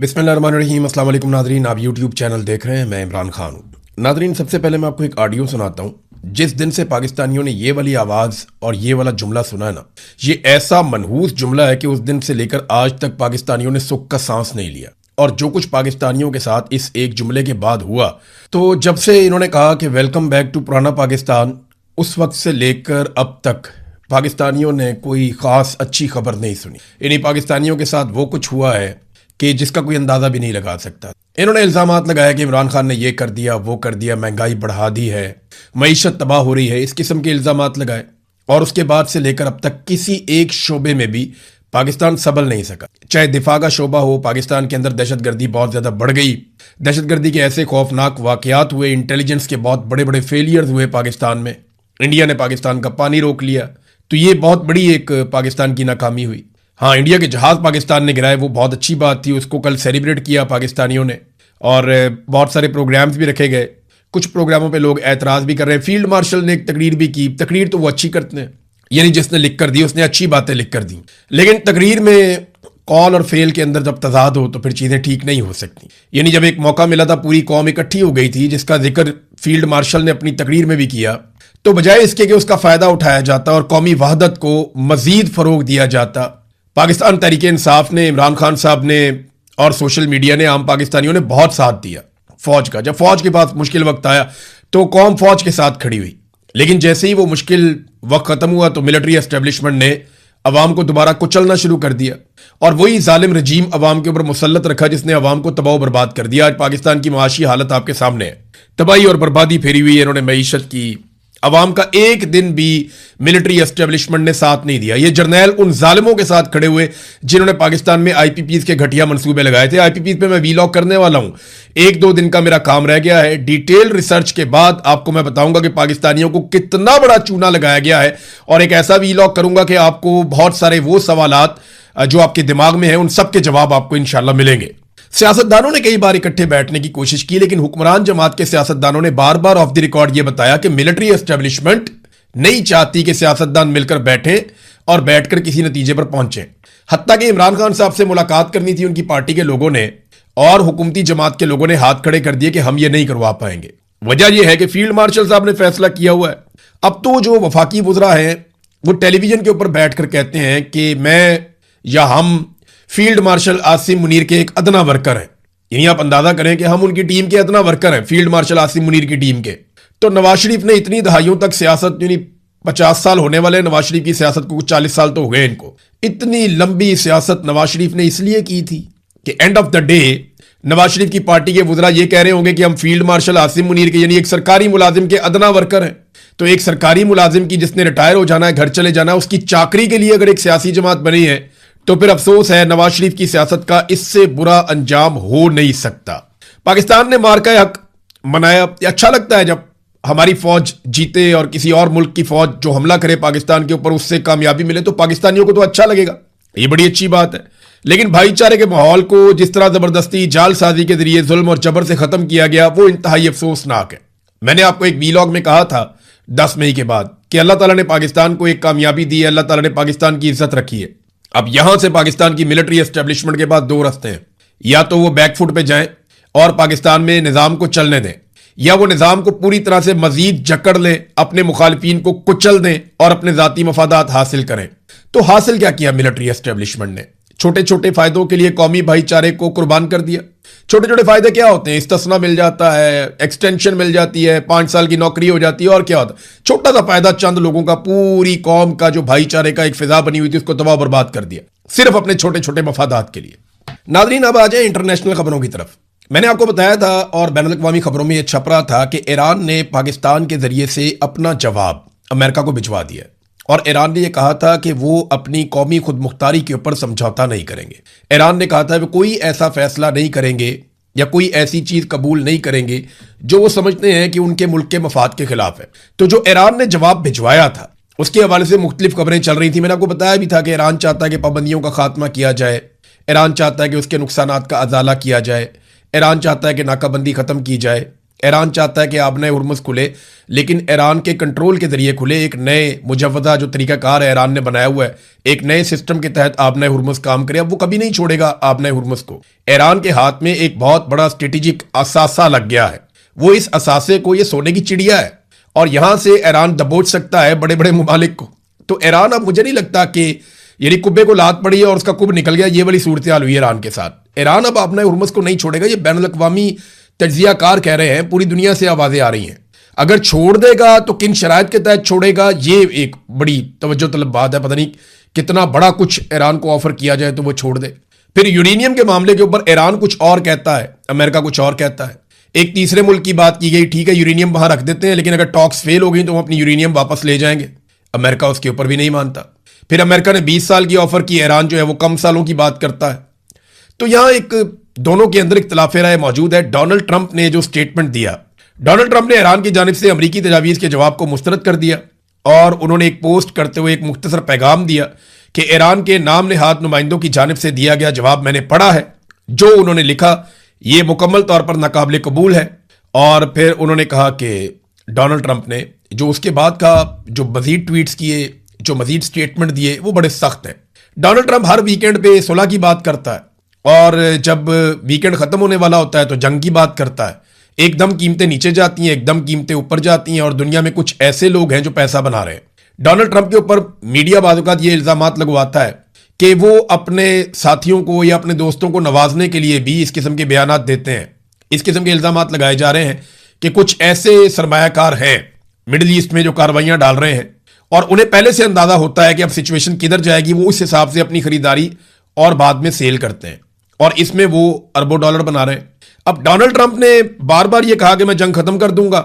बिस्मिल्लाहिर्रहमानिर्रहीम। अस्सलाम वालेकुम नादरीन, आप यूट्यूब चैनल देख रहे हैं। मैं इमरान खान हूँ। नादरीन, सबसे पहले मैं आपको एक ऑडियो सुनाता हूँ। जिस दिन से पाकिस्तानियों ने ये वाली आवाज़ और ये वाला जुमला सुना है ना, ये ऐसा मनहूस जुमला है कि उस दिन से लेकर आज तक पाकिस्तानियों ने सुख का सांस नहीं लिया। और जो कुछ पाकिस्तानियों के साथ इस एक जुमले के बाद हुआ, तो जब से इन्होंने कहा कि वेलकम बैक टू पुराना पाकिस्तान, उस वक्त से लेकर अब तक पाकिस्तानियों ने कोई ख़ास अच्छी खबर नहीं सुनी। इन्हीं पाकिस्तानियों के साथ वो कुछ हुआ है कि जिसका कोई अंदाज़ा भी नहीं लगा सकता। इन्होंने इल्ज़ामात लगाया कि इमरान खान ने ये कर दिया, वो कर दिया, महंगाई बढ़ा दी है, मईशत तबाह हो रही है, इस किस्म के इल्ज़ामात लगाए। और उसके बाद से लेकर अब तक किसी एक शोबे में भी पाकिस्तान संभल नहीं सका। चाहे दिफा का शोबा हो, पाकिस्तान के अंदर दहशतगर्दी बहुत ज़्यादा बढ़ गई। दहशतगर्दी के ऐसे खौफनाक वाक़यात हुए, इंटेलिजेंस के बहुत बड़े बड़े फेलियर्स हुए पाकिस्तान में। इंडिया ने पाकिस्तान का पानी रोक लिया, तो ये बहुत बड़ी एक पाकिस्तान की नाकामी हुई। हाँ, इंडिया के जहाज़ पाकिस्तान ने गिराए, वो बहुत अच्छी बात थी, उसको कल सेलिब्रेट किया पाकिस्तानियों ने। और बहुत सारे प्रोग्राम्स भी रखे गए। कुछ प्रोग्रामों पे लोग एतराज़ भी कर रहे हैं। फील्ड मार्शल ने एक तकरीर भी की। तकरीर तो वो अच्छी करते हैं, यानी जिसने लिख कर दी उसने अच्छी बातें लिख कर दी। लेकिन तकरीर में कॉल और फेल के अंदर जब तजाद हो तो फिर चीज़ें ठीक नहीं हो सकती। यानी जब एक मौका मिला था, पूरी कौम इकट्ठी हो गई थी, जिसका जिक्र फील्ड मार्शल ने अपनी तकरीर में भी किया, तो बजाय इसके कि उसका फ़ायदा उठाया जाता और कौमी वहदत को मज़ीद फ़रोग दिया जाता, पाकिस्तान तहरीक इंसाफ ने, इमरान खान साहब ने और सोशल मीडिया ने, आम पाकिस्तानियों ने बहुत साथ दिया फौज का। जब फौज के पास मुश्किल वक्त आया तो कौम फौज के साथ खड़ी हुई। लेकिन जैसे ही वो मुश्किल वक्त खत्म हुआ तो मिलिट्री एस्टेब्लिशमेंट ने अवाम को दोबारा कुचलना शुरू कर दिया। और वही जालिम रजीम अवाम के ऊपर मुसल्लत रखा जिसने अवाम को तबाह बर्बाद कर दिया। आज पाकिस्तान की माशी हालत आपके सामने है। तबाही और बर्बादी फेरी हुई है। इन्होंने मईशत की, अवाम का एक दिन भी मिलिट्री एस्टेब्लिशमेंट ने साथ नहीं दिया। ये जर्नैल उन जालिमों के साथ खड़े हुए जिन्होंने पाकिस्तान में आईपीपीज के घटिया मंसूबे लगाए थे। आईपीपीज पे मैं वीलॉग करने वाला हूं। एक दो दिन का मेरा काम रह गया है। डिटेल रिसर्च के बाद आपको मैं बताऊंगा कि पाकिस्तानियों को कितना बड़ा चूना लगाया गया है। और एक ऐसा वीलॉग करूंगा कि आपको बहुत सारे वो सवालात जो आपके दिमाग में है, उन सब के जवाब आपको इंशाल्लाह मिलेंगे। सियासतदानों ने कई बार इकट्ठे बैठने की कोशिश की, लेकिन हुक्मरान जमात के सियासतदानों ने बार बार ऑफ द रिकॉर्ड यह बताया कि मिलिट्री एस्टेब्लिशमेंट नहीं चाहती कि सियासतदान मिलकर बैठें और बैठकर किसी नतीजे पर पहुंचे। हत्ता कि इमरान खान साहब से मुलाकात करनी थी उनकी पार्टी के लोगों ने, और हुकूमती जमात के लोगों ने हाथ खड़े कर दिए कि हम ये नहीं करवा पाएंगे। वजह यह है कि फील्ड मार्शल साहब ने फैसला किया हुआ है। अब तो जो वफाकी वुज़रा हैं वो टेलीविजन के ऊपर बैठकर कहते हैं कि मैं या हम फील्ड मार्शल आसिम मुनीर के एक अदना वर्कर हैं। यानी आप अंदाजा करें कि हम उनकी टीम के अदना वर्कर हैं, फील्ड मार्शल आसिम मुनीर की टीम के। तो नवाज शरीफ ने इतनी दहाइयों तक सियासत, यानी 50 साल होने वाले नवाज शरीफ की सियासत को, कुछ 40 साल तो हो गए इनको। इतनी लंबी सियासत नवाज शरीफ ने इसलिए की थी कि end of the day Nawaz Sharif की पार्टी के वुज़रा ये कह रहे होंगे कि हम फील्ड मार्शल आसिम मुनीर के, यानी एक सरकारी मुलाजिम के अदना वर्कर हैं। तो एक सरकारी मुलाजिम की जिसने रिटायर हो जाना है, घर चले जाना है, उसकी चाकरी के लिए अगर एक सियासी जमात बनी है तो फिर अफसोस है, नवाज शरीफ की सियासत का इससे बुरा अंजाम हो नहीं सकता। पाकिस्तान ने मार्का हक मनाया। अच्छा लगता है जब हमारी फौज जीते और किसी और मुल्क की फौज जो हमला करे पाकिस्तान के ऊपर उससे कामयाबी मिले, तो पाकिस्तानियों को तो अच्छा लगेगा, ये बड़ी अच्छी बात है। लेकिन भाईचारे के माहौल को जिस तरह जबरदस्ती, जालसाजी के जरिए जुल्म और जबर से खत्म किया गया, वो इंतहाई अफसोसनाक है। मैंने आपको एक वीलॉग में कहा था 10 मई के बाद कि अल्लाह ताला ने पाकिस्तान को एक कामयाबी दी है, अल्लाह ताला ने पाकिस्तान की इज्जत रखी है। अब यहां से पाकिस्तान की मिलिट्री एस्टेब्लिशमेंट के पास दो रास्ते हैं। या तो वो बैकफुट पे जाएं और पाकिस्तान में निजाम को चलने दें, या वो निजाम को पूरी तरह से मजीद जकड़ लें, अपने मुखालिफिन को कुचल दें और अपने जाती मफादात हासिल करें। तो हासिल क्या किया मिलिट्री एस्टेब्लिशमेंट ने? छोटे छोटे फायदों के लिए कौमी भाईचारे को कुर्बान कर दिया। छोटे छोटे फायदे क्या होते हैं? इस्तिस्ना मिल जाता है, एक्सटेंशन मिल जाती है, 5 साल की नौकरी हो जाती है, और क्या होता है? छोटा सा फायदा चंद लोगों का पूरी कौम का जो भाईचारे का एक फिजा बनी हुई थी उसको तबाह बर्बाद कर दिया, सिर्फ अपने छोटे छोटे मफादात के लिए। नाज़रीन, अब आ जाए इंटरनेशनल खबरों की तरफ। मैंने आपको बताया था और बैनुल अक़वामी खबरों में यह छप रहा था कि ईरान ने पाकिस्तान के जरिए से अपना जवाब अमेरिका को भिजवा दिया। और ईरान ने यह कहा था कि वो अपनी कौमी खुद मुख्तारी के ऊपर समझौता नहीं करेंगे। ईरान ने कहा था कि कोई ऐसा फैसला नहीं करेंगे या कोई ऐसी चीज कबूल नहीं करेंगे जो वो समझते हैं कि उनके मुल्क के मफाद के खिलाफ है। तो जो ईरान ने जवाब भिजवाया था उसके हवाले से मुख्तलिफ खबरें चल रही थी। मैंने आपको बताया भी था कि ईरान चाहता है कि पाबंदियों का खात्मा किया जाए, ईरान चाहता है कि उसके नुकसानात का अजाला किया जाए, ईरान चाहता है कि नाकाबंदी खत्म की जाए, ईरान चाहता है कि आबने हुर्मुज़ खुले, लेकिन ईरान के कंट्रोल के जरिए खुले। एक नए मुजव्वदा जो तरीकाकार है ईरान ने बनाया हुआ है, एक नए सिस्टम के तहत आबने हुर्मुज़ काम करे। अब वो कभी नहीं छोड़ेगा आबने हुर्मुज़ को। ईरान के हाथ में एक बहुत बड़ा स्ट्रेटेजिक असासा लग गया है। वो इस असासे को, ये सोने की चिड़िया है और यहां से ईरान दबोच सकता है बड़े बड़े मुमालिक को। तो ईरान, अब मुझे नहीं लगता कि यानी कुब्बे को लात पड़ी है और उसका कुब निकल गया, ये वाली सूरत हाल हुई ईरान के साथ। ईरान अब अपने हुर्मुज़ को नहीं छोड़ेगा। ये बैनुल अक़वामी तज्ज़ियाकार कह रहे हैं, पूरी दुनिया से आवाज़ें आ रही हैं। अगर छोड़ देगा तो किन शराइत के तहत छोड़ेगा, ये एक बड़ी तवज्जो तलब बात है। पता नहीं कितना बड़ा कुछ ईरान को ऑफर किया जाए तो वो छोड़ दे। फिर यूरेनियम के मामले के ऊपर ईरान कुछ और कहता है, अमेरिका कुछ और कहता है। एक तीसरे मुल्क की बात की गई, ठीक है यूरेनियम वहां रख देते हैं, लेकिन अगर टॉक्स फेल हो गई तो हम अपनी यूरेनियम वापस ले जाएंगे। अमेरिका उसके ऊपर भी नहीं मानता। फिर अमेरिका ने 20 साल की ऑफर की, ईरान जो है वो कम सालों की बात करता है। तो यहां एक दोनों के अंदर इख्तिलाफ राय मौजूद है। डोनाल्ड ट्रंप ने जो स्टेटमेंट दिया, डोनाल्ड ट्रंप ने ईरान की जानिब से अमरीकी तजावीज़ के जवाब को मुस्तरद कर दिया और उन्होंने एक पोस्ट करते हुए एक मुख्तसर पैगाम दिया कि ईरान के नाम नहाद नुमाइंदों की जानिब से दिया गया जवाब मैंने पढ़ा है, जो उन्होंने लिखा ये मुकम्मल तौर पर नाकाबिले कबूल है। और फिर उन्होंने कहा कि डोनाल्ड ट्रंप ने जो उसके बाद का जो मजीद ट्वीट्स किए, जो मजीद स्टेटमेंट दिए, वो बड़े सख्त हैं। डोनाल्ड ट्रंप हर वीकेंड पे सुलह की बात करता है और जब वीकेंड खत्म होने वाला होता है तो जंग की बात करता है। एकदम कीमतें नीचे जाती हैं, एकदम कीमतें ऊपर जाती हैं और दुनिया में कुछ ऐसे लोग हैं जो पैसा बना रहे हैं। डोनाल्ड ट्रंप के ऊपर मीडिया बाज़ ये इल्जामात लगवाता है कि वो अपने साथियों को या अपने दोस्तों को नवाजने के लिए भी इस किस्म के बयानात देते हैं। इस किस्म के इल्जामात लगाए जा रहे हैं कि कुछ ऐसे सरमायाकार हैं मिडिल ईस्ट में जो कार्रवाइयां डाल रहे हैं और उन्हें पहले से अंदाजा होता है कि अब सिचुएशन किधर जाएगी। वो उस हिसाब से अपनी खरीदारी और बाद में सेल करते हैं और इसमें वो अरबों डॉलर बना रहे हैं। अब डोनाल्ड ट्रंप ने बार बार ये कहा कि मैं जंग खत्म कर दूंगा,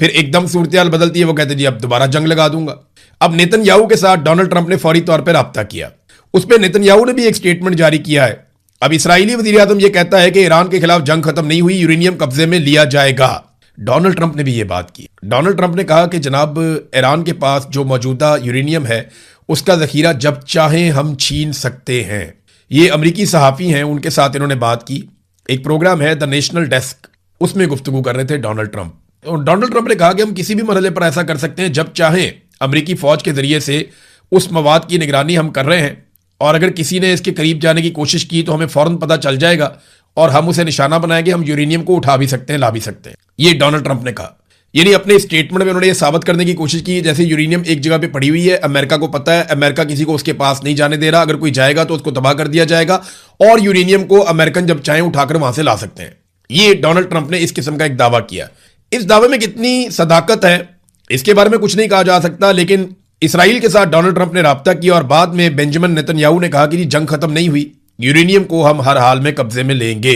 फिर एकदम सूरत हाल बदलती है, वो कहते जी अब दोबारा जंग लगा दूंगा। अब नेतन्याहू के साथ डोनाल्ड ट्रंप ने फौरी तौर पर राब्ता किया। उस पर नेतन्याहू ने भी एक स्टेटमेंट जारी किया है। अब इस्राएली वज़ीर आज़म ये कहता है कि ईरान के खिलाफ जंग खत्म नहीं हुई, यूरेनियम कब्जे में लिया जाएगा। डोनाल्ड ट्रंप ने भी ये बात की। डोनाल्ड ट्रंप ने कहा कि जनाब ईरान के पास जो मौजूदा यूरेनियम है उसका जखीरा जब चाहें हम छीन सकते हैं। ये अमरीकी सहाफ़ी हैं, उनके साथ इन्होंने बात की। एक प्रोग्राम है द नेशनल डेस्क, उसमें गुफ्तगू कर रहे थे डोनाल्ड ट्रंप। और डोनाल्ड ट्रंप ने कहा कि हम किसी भी मरहले पर ऐसा कर सकते हैं जब चाहें। अमरीकी फ़ौज के ज़रिए से उस मवाद की निगरानी हम कर रहे हैं और अगर किसी ने इसके करीब जाने की कोशिश की तो हमें फ़ौरन पता चल जाएगा और हम उसे निशाना बनाएंगे। हम यूरेनियम को उठा भी सकते हैं, ला भी सकते हैं। ये डोनाल्ड ट्रंप ने कहा। यानी अपने स्टेटमेंट में उन्होंने ये साबित करने की कोशिश की जैसे यूरेनियम एक जगह पे पड़ी हुई है, अमेरिका को पता है, अमेरिका किसी को उसके पास नहीं जाने दे रहा, अगर कोई जाएगा तो उसको तबाह कर दिया जाएगा और यूरेनियम को अमेरिकन जब चाहें उठाकर वहां से ला सकते हैं। ये डोनाल्ड ट्रंप ने इस किस्म का एक दावा किया। इस दावे में कितनी सदाकत है इसके बारे में कुछ नहीं कहा जा सकता, लेकिन इसराइल के साथ डोनाल्ड ट्रंप ने राब्ता किया और बाद में बेंजामिन नेतन्याहू ने कहा कि जी जंग खत्म नहीं हुई, यूरेनियम को हम हर हाल में कब्जे में लेंगे।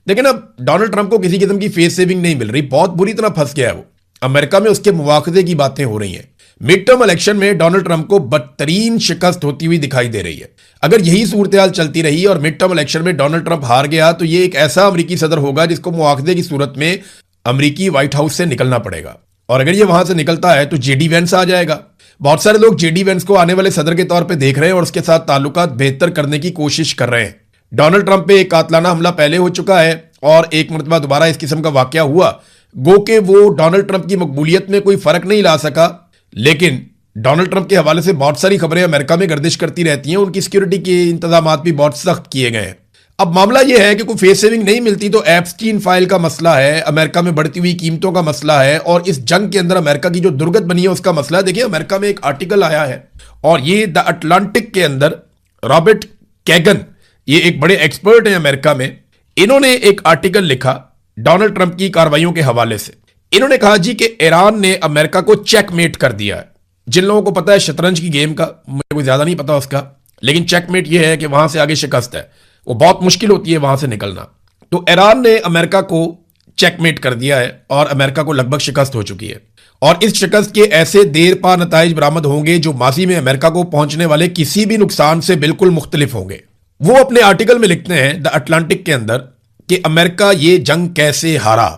लेकिन अब डोनाल्ड ट्रंप को किसी किस्म की फेस सेविंग नहीं मिल रही, बहुत बुरी तरह फंस गया है वो। अमेरिका में उसके मुवाखजे की बातें हो रही हैं। मिड टर्म इलेक्शन में डोनाल्ड ट्रंप को बदतरीन शिकस्त होती हुई दिखाई दे रही है। अगर यही सूरत हाल चलती रही और मिड टर्म इलेक्शन में डोनाल्ड ट्रंप हार गया तो ये एक ऐसा अमरीकी सदर होगा जिसको मुआखजे की सूरत में अमरीकी व्हाइट हाउस से निकलना पड़ेगा। और अगर ये वहां से निकलता है तो जेडी वेंस आ जाएगा। बहुत सारे लोग जेडी वेंस को आने वाले सदर के तौर पर देख रहे हैं और उसके साथ ताल्लुकात बेहतर करने की कोशिश कर रहे हैं। डोनाल्ड ट्रंप पे एक कातलाना हमला पहले हो चुका है और एक मरतबा दोबारा इस किस्म का वाकया हुआ। गो के वो डोनाल्ड ट्रंप की मकबूलियत में कोई फर्क नहीं ला सका, लेकिन डोनाल्ड ट्रंप के हवाले से बहुत सारी खबरें अमेरिका में गर्दिश करती रहती हैं। उनकी सिक्योरिटी के इंतजाम भी बहुत सख्त किए गए हैं। अब मामला यह है कि कोई फेस सेविंग नहीं मिलती तो एप्स्टीन फाइल का मसला है, अमेरिका में बढ़ती हुई कीमतों का मसला है और इस जंग के अंदर अमेरिका की जो दुर्गत बनी है उसका मसला है। देखिए अमेरिका में एक आर्टिकल आया है और ये द अटलांटिक के अंदर रॉबर्ट कैगन, ये एक बड़े एक्सपर्ट हैं अमेरिका में, इन्होंने एक आर्टिकल लिखा डोनाल्ड ट्रंप की कार्रवाइयों के हवाले से। इन्होंने कहा जी कि ईरान ने अमेरिका को चेकमेट कर दिया है। जिन लोगों को पता है शतरंज की गेम का, मुझे कोई ज्यादा नहीं पता उसका, लेकिन चेकमेट ये है कि वहां से आगे शिकस्त है, वो बहुत मुश्किल होती है वहां से निकलना। तो ईरान ने अमेरिका को चेकमेट कर दिया है और अमेरिका को लगभग शिकस्त हो चुकी है और इस शिकस्त के ऐसे देर पा नताइज बरामद होंगे जो माजी में अमेरिका को पहुंचने वाले किसी भी नुकसान से बिल्कुल मुख्तलिफ होंगे। वो अपने आर्टिकल में लिखते हैं द अटलांटिक के अंदर कि अमेरिका ये जंग कैसे हारा,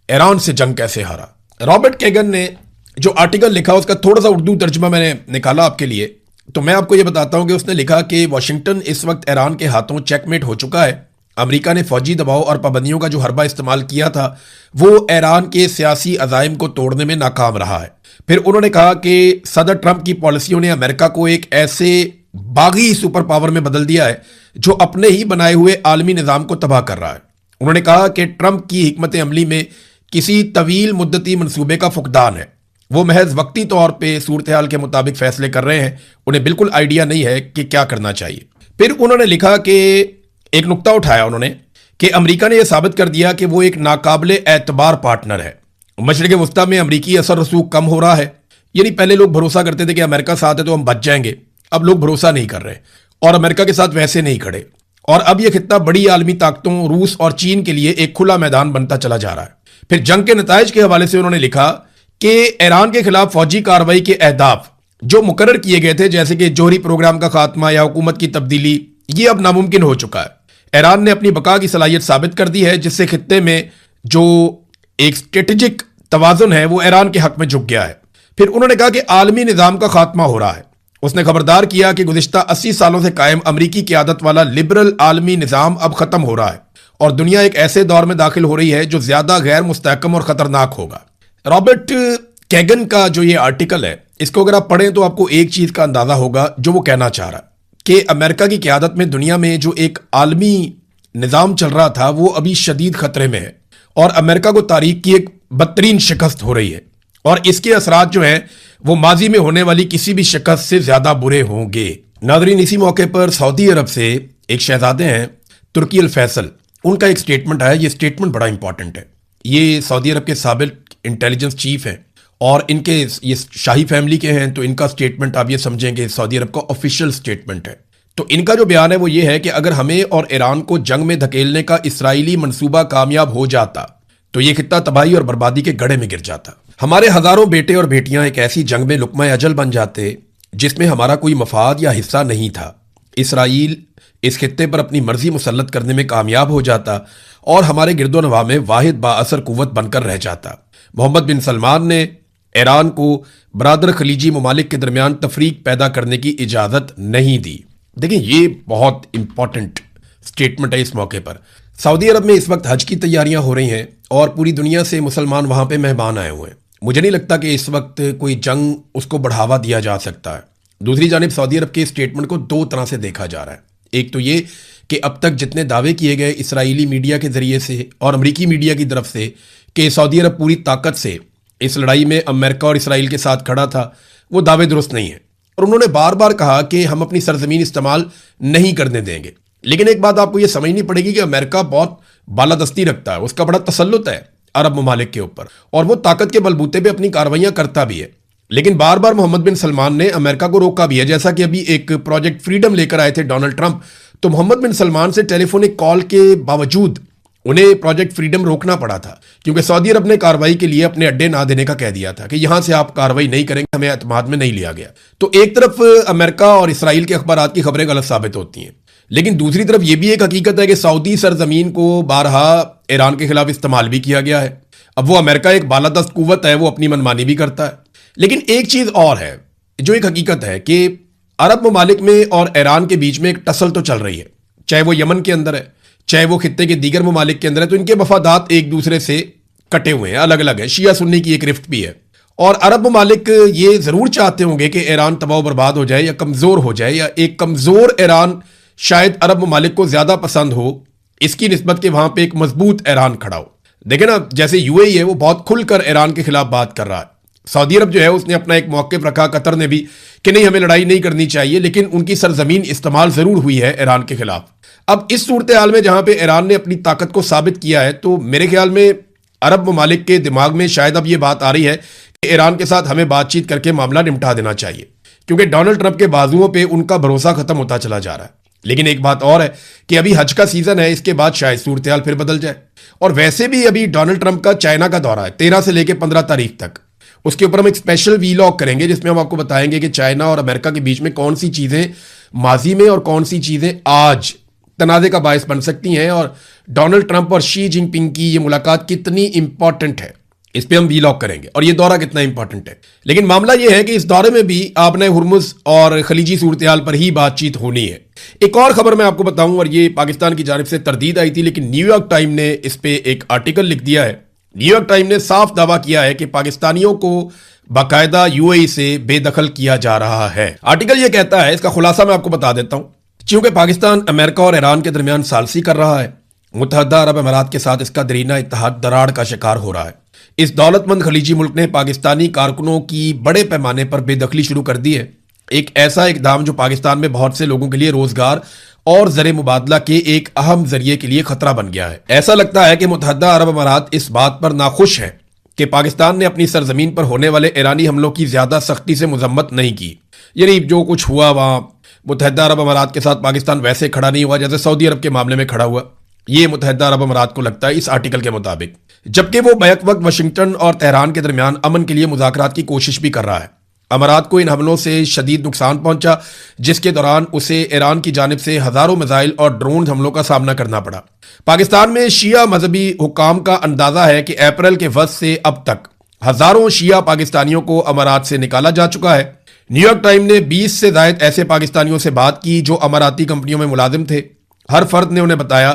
ईरान से जंग कैसे हारा। रॉबर्ट कैगन ने जो आर्टिकल लिखा उसका थोड़ा सा उर्दू तर्जुमा मैंने निकाला आपके लिए, तो मैं आपको ये बताता हूं कि उसने लिखा कि वाशिंगटन इस वक्त ईरान के हाथों चेकमेट हो चुका है। अमेरिका ने फौजी दबाव और पाबंदियों का जो हरबा इस्तेमाल किया था वो ईरान के सियासी अज़ाइम को तोड़ने में नाकाम रहा है। फिर उन्होंने कहा कि सदर ट्रंप की पॉलिसियों ने अमेरिका को एक ऐसे बागी सुपर पावर में बदल दिया है जो अपने ही बनाए हुए आलमी निज़ाम को तबाह कर रहा है। उन्होंने कहा कि ट्रंप की हिकमत अमली में किसी तवील मुद्दती मंसूबे का फुकदान है। वो महज वक्ती तौर पे सूरत हाल के मुताबिक फैसले कर रहे हैं, उन्हें बिल्कुल आइडिया नहीं है कि क्या करना चाहिए। फिर उन्होंने लिखा कि एक नुक्ता उठाया उन्होंने कि अमेरिका ने यह साबित कर दिया कि वो एक नाकाबिले एतबार पार्टनर है। मशरिक़ वस्ता में अमरीकी असर रसूख कम हो रहा है। यानी पहले लोग भरोसा करते थे कि अमेरिका साथ है तो हम बच जाएंगे, अब लोग भरोसा नहीं कर रहे और अमेरिका के साथ वैसे नहीं खड़े। और अब यह खित्ता बड़ी आलमी ताकतों रूस और चीन के लिए एक खुला मैदान बनता चला जा रहा है। फिर जंग के नताइज के हवाले से उन्होंने लिखा कि ईरान के खिलाफ फौजी कार्रवाई के अहदाफ जो मुकर्रर किए गए थे, जैसे कि जोहरी प्रोग्राम का खात्मा या हुकूमत की तब्दीली, ये अब नामुमकिन हो चुका है। ईरान ने अपनी बका की सलाहियत साबित कर दी है, जिससे खित्ते में जो एक स्ट्रेटेजिक तवाजुन है वो ईरान के हक में झुक गया है। फिर उन्होंने कहा कि आलमी निज़ाम का खात्मा हो रहा है। उसने खबरदार किया कि गुज़िश्ता 80 सालों से कायम अमरीकी क़यादत वाला लिबरल आलमी निज़ाम अब ख़त्म हो रहा है और दुनिया एक ऐसे दौर में दाखिल हो रही है जो ज़्यादा गैर मुस्तहकम और ख़तरनाक होगा। रॉबर्ट कैगन का जो ये आर्टिकल है, इसको अगर आप पढ़ें तो आपको एक चीज़ का अंदाज़ा होगा जो वो कहना चाह रहा है कि अमेरिका की क़यादत में दुनिया में जो एक आलमी निज़ाम चल रहा था वो अभी शदीद ख़तरे में है और अमेरिका को तारीख की एक बदतरीन शिकस्त हो रही है और इसके असरात जो हैं वो माजी में होने वाली किसी भी शिकस्त से ज़्यादा बुरे होंगे। नाज़रीन, इसी मौके पर सऊदी अरब से एक शहजादे हैं तुर्की अल फैसल, उनका एक स्टेटमेंट आया। ये स्टेटमेंट बड़ा इंपॉर्टेंट है। ये सऊदी अरब के साबिक इंटेलिजेंस चीफ हैं और इनके ये शाही फैमिली के हैं, तो इनका स्टेटमेंट आप ये समझेंगे सऊदी अरब का ऑफिशियल स्टेटमेंट है। तो इनका जो बयान है वो ये है कि अगर हमें और ईरान को जंग में धकेलने का इसराइली मंसूबा कामयाब हो जाता तो ये खित्ता तबाही और बर्बादी के गड्ढे में गिर जाता। हमारे हजारों बेटे और बेटियां एक ऐसी जंग में लुकमा अजल बन जाते जिसमें हमारा कोई मफाद या हिस्सा नहीं था। इसराइल इस खित्ते पर अपनी मर्जी मुसल्लत करने में कामयाब हो जाता और हमारे गिरदो नवा में वाहिद बाअसर कुव्वत बनकर रह जाता। मोहम्मद बिन सलमान ने ईरान को बरादर खलीजी ममालिक के दरमियान तफरीक पैदा करने की इजाज़त नहीं दी। देखिए, ये बहुत इंपॉर्टेंट स्टेटमेंट है। इस मौके पर सऊदी अरब में इस वक्त हज की तैयारियां हो रही हैं और पूरी दुनिया से मुसलमान वहां पे मेहमान आए हुए हैं। मुझे नहीं लगता कि इस वक्त कोई जंग उसको बढ़ावा दिया जा सकता है। दूसरी जानिब सऊदी अरब के स्टेटमेंट को दो तरह से देखा जा रहा है। एक तो ये कि अब तक जितने दावे किए गए इसराइली मीडिया के जरिए से और अमरीकी मीडिया की तरफ से कि सऊदी अरब पूरी ताकत से इस लड़ाई में अमेरिका और इसराइल के साथ खड़ा था, वो दावे दुरुस्त नहीं है और उन्होंने बार बार कहा कि हम अपनी सरजमीन इस्तेमाल नहीं करने देंगे। लेकिन एक बात आपको यह समझनी पड़ेगी कि अमेरिका बहुत बालादस्ती रखता है, उसका बड़ा तसल्लुत है अरब ममालिक के ऊपर और वो ताकत के बलबूते पे अपनी कार्रवाइयां करता भी है। लेकिन बार बार मोहम्मद बिन सलमान ने अमेरिका को रोका भी है। जैसा कि अभी एक प्रोजेक्ट फ्रीडम लेकर आए थे डोनाल्ड ट्रंप, तो मोहम्मद बिन सलमान से टेलीफोनिक कॉल के बावजूद उन्हें प्रोजेक्ट फ्रीडम रोकना पड़ा था, क्योंकि सऊदी अरब ने कार्रवाई के लिए अपने अड्डे ना देने का कह दिया था कि यहां से आप कार्रवाई नहीं करेंगे, हमें एतमाद में नहीं लिया गया। तो एक तरफ अमेरिका और इसराइल के अखबारात की खबरें गलत साबित होती हैं, लेकिन दूसरी तरफ यह भी एक हकीकत है कि सऊदी सरजमीन को बारहा ईरान के खिलाफ इस्तेमाल भी किया गया है। अब वो अमेरिका एक बालादस्त कुव्वत है, वो अपनी मनमानी भी करता है। लेकिन एक चीज और है जो एक हकीकत है कि अरब ममालिक में और ईरान के बीच में एक टसल तो चल रही है, चाहे वो यमन के अंदर है, चाहे वो खित्ते के दीगर ममालिक के अंदर है। तो इनके मफादात एक दूसरे से कटे हुए हैं, अलग अलग है। शिया सुन्नी की एक रिफ्ट भी है और अरब ममालिक ये जरूर चाहते होंगे कि ईरान तबाह बर्बाद हो जाए या कमजोर हो जाए, या एक कमजोर ईरान शायद अरब ममालिक को ज्यादा पसंद हो इसकी निस्बत के वहां पे एक मजबूत ईरान खड़ा हो। देखे ना, जैसे यूएई है वो बहुत खुलकर ईरान के खिलाफ बात कर रहा है। सऊदी अरब जो है उसने अपना एक मौक़िफ़ रखा, कतर ने भी, कि नहीं हमें लड़ाई नहीं करनी चाहिए, लेकिन उनकी सरजमीन इस्तेमाल जरूर हुई है ईरान के खिलाफ। अब इस सूरत हाल में जहां पे ईरान ने अपनी ताकत को साबित किया है, तो मेरे ख्याल में अरब ममालिक के दिमाग में शायद अब यह बात आ रही है कि ईरान के साथ हमें बातचीत करके मामला निपटा देना चाहिए, क्योंकि डोनाल्ड ट्रंप के बाजुओं पर उनका भरोसा खत्म होता चला जा रहा है। लेकिन एक बात और है कि अभी हज का सीजन है, इसके बाद शायद सूरत हाल फिर बदल जाए। और वैसे भी अभी डोनाल्ड ट्रंप का चाइना का दौरा है 13 से लेकर 15 तारीख तक। उसके ऊपर हम एक स्पेशल वीलॉग करेंगे जिसमें हम आपको बताएंगे कि चाइना और अमेरिका के बीच में कौन सी चीजें माजी में और कौन सी चीजें आज तनाजे का बायस बन सकती हैं, और डोनाल्ड ट्रंप और शी जिनपिंग की ये मुलाकात कितनी इंपॉर्टेंट है इस पे हम वीलॉग करेंगे और ये दौरा कितना इंपॉर्टेंट है। लेकिन मामला ये है कि इस दौरे में भी आपने हुर्मुज और खलीजी सूरत पर ही बातचीत होनी है। एक और खबर मैं आपको बताऊं, और ये पाकिस्तान की जानिब से तरदीद आई थी, लेकिन न्यूयॉर्क टाइम ने इस पे एक आर्टिकल लिख दिया है। न्यूयॉर्क टाइम ने साफ दावा किया है कि पाकिस्तानियों को बाकायदा यूएई से बेदखल किया जा रहा है। आर्टिकल ये कहता है, इसका खुलासा मैं आपको बता देता हूं। चूंकि पाकिस्तान अमेरिका और ईरान के दरमियान सालसी कर रहा है, मुत्तहदा अरब अमारात के साथ इसका दरीना इत्तेहाद दरार का शिकार हो रहा है। इस दौलतमंद खलीजी मुल्क ने पाकिस्तानी कारकुनों की बड़े पैमाने पर बेदखली शुरू कर दी है। एक ऐसा इकदाम जो पाकिस्तान में बहुत से लोगों के लिए रोजगार और ज़र मुबादला के एक अहम जरिए के लिए खतरा बन गया है। ऐसा लगता है कि मुत्तहदा अरब अमारात इस बात पर नाखुश है कि पाकिस्तान ने अपनी सरजमीन पर होने वाले ईरानी हमलों की ज्यादा सख्ती से मजम्मत नहीं की। यानी जो कुछ हुआ वहां मुत्तहदा अरब अमारात के साथ पाकिस्तान वैसे खड़ा नहीं हुआ जैसे सऊदी अरब के मामले में खड़ा हुआ। ये मुत्तहदा अरब अमारात को लगता है इस आर्टिकल के मुताबिक, जबकि वो बैक वक्त वाशिंगटन और तेहरान के दरमियान अमन के लिए मुज़ाकरात की कोशिश भी कर रहा है। अमारात को इन हमलों से शदीद नुकसान पहुंचा, जिसके दौरान उसे ईरान की जानिब से हजारों मिसाइल और ड्रोन हमलों का सामना करना पड़ा। पाकिस्तान में शिया मजहबी हुकाम का अंदाजा है कि अप्रैल के वक्त से अब तक हजारों शिया पाकिस्तानियों को अमारात से निकाला जा चुका है। न्यूयॉर्क टाइम ने 20 से ज्यादा ऐसे पाकिस्तानियों से बात की जो अमाराती कंपनियों में मुलाजिम थे। हर फर्द ने उन्हें बताया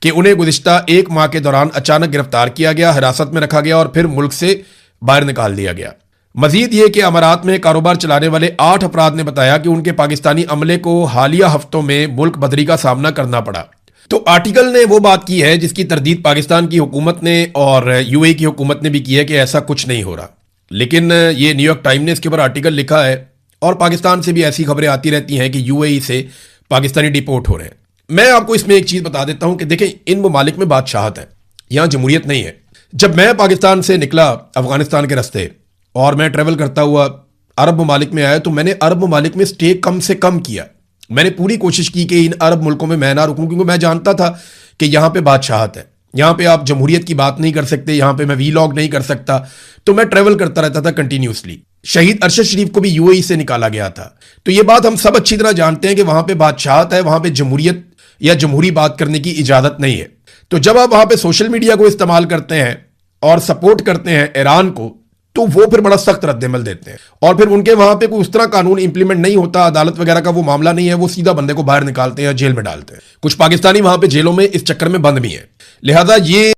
कि उन्हें गुज़िश्ता एक माह के दौरान अचानक गिरफ्तार किया गया, हिरासत में रखा गया और फिर मुल्क से बाहर निकाल दिया गया। मजीद ये कि अमारात में कारोबार चलाने वाले 8 अफराद ने बताया कि उनके पाकिस्तानी अमले को हालिया हफ्तों में मुल्क बदरी का सामना करना पड़ा। तो आर्टिकल ने वो बात की है जिसकी तरदीद पाकिस्तान की हुकूमत ने और यूएई की हुकूमत ने भी की है कि ऐसा कुछ नहीं हो रहा। लेकिन ये न्यूयॉर्क टाइम ने इसके ऊपर आर्टिकल लिखा है और पाकिस्तान से भी ऐसी खबरें आती रहती हैं कि यूएई से पाकिस्तानी डिपोर्ट हो रहे हैं। मैं आपको इसमें एक चीज बता देता हूं कि देखें, इन ममालिक में बादशाहत है, यहां जमहूरियत नहीं है। जब मैं पाकिस्तान से निकला अफगानिस्तान के रास्ते और मैं ट्रेवल करता हुआ अरब ममालिक में आया, तो मैंने अरब ममालिक में स्टे कम से कम किया। मैंने पूरी कोशिश की कि इन अरब मुल्कों में मैं ना रुकूं, क्योंकि मैं जानता था कि यहां पे बादशाहत है, यहां पे आप जमहूरियत की बात नहीं कर सकते, यहां पे मैं वीलॉग नहीं कर सकता। तो मैं ट्रेवल करता रहता था कंटिन्यूसली। शहीद अरशद शरीफ को भी यूएई से निकाला गया था। तो ये बात हम सब अच्छी तरह जानते हैं कि वहां पे बादशाहत है, वहां पे जमहूरियत या जमहूरी बात करने की इजाजत नहीं है। तो जब आप वहां पे सोशल मीडिया को इस्तेमाल करते हैं और सपोर्ट करते हैं ईरान को, तो वो फिर बड़ा सख्त रद्देमल देते हैं और फिर उनके वहां पे कोई उस तरह कानून इंप्लीमेंट नहीं होता, अदालत वगैरह का वो मामला नहीं है, वो सीधा बंदे को बाहर निकालते हैं या जेल में डालते हैं। कुछ पाकिस्तानी वहां पे जेलों में इस चक्कर में बंद भी हैं। लिहाजा ये